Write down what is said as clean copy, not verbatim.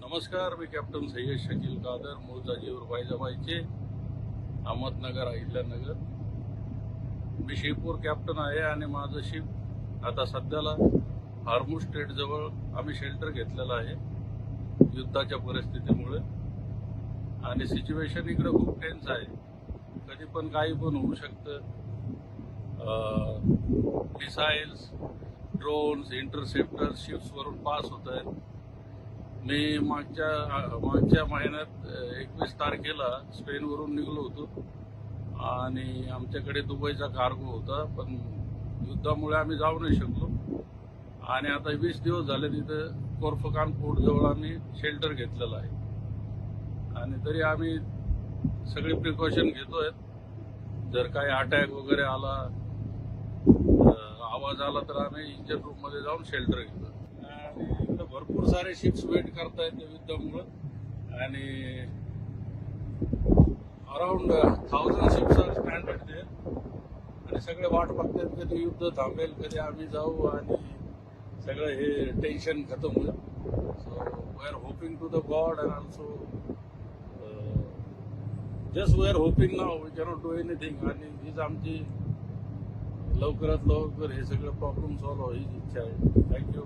नमस्कार, मी कॅप्टन सय्यद शकील कादर, मूळ जागेवर फैजाबादचे, अहमदनगर, अहिल्यानगर. मी शिपूर कॅप्टन आहे आणि माझं शिप आता सध्याला हार्मुज स्ट्रेट जवळ आम्ही शेल्टर घेतलेलं आहे युद्धाच्या परिस्थितीमुळे. आणि सिच्युएशन इकडे खूप टेन्स आहे, कधी पण काही पण होऊ शकतं. मिसाईल्स, ड्रोन्स, इंटरसेप्टर शिप्सवरून पास होत आहेत. मी मागच्या महिन्यात 21 तारखेला स्पेनवरून निघलो होतो आणि आमच्याकडे दुबईचा कार्गो होता, पण युद्धामुळे आम्ही जाऊ नाही शकलो. आणि आता 20 दिवस झाले तिथं कोर्फकान पोर्ट जवळ आम्ही शेल्टर घेतलेलं आहे. आणि तरी आम्ही सगळे प्रिकॉशन घेतोय. जर काही अटॅक वगैरे आला, आवाज आला तर आम्ही इंजन रूम मध्ये जाऊन शेल्टर घेतो. आणि इकडे भरपूर सारे शिप्स वेट करतायत युद्धामुळं आणि around 1000 ships are stranded there. आणि सगळे वाट बघतात कधी युद्ध थांबेल, कधी आम्ही जाऊ आणि सगळं हे टेन्शन खतम होईल. So we are hoping to the god and also just we are hoping now, we cannot do anything. आणि हीच आमची लवकरात लवकर हे सगळं प्रॉब्लेम सॉल्व्ह व्हायची इच्छा आहे. थँक्यू.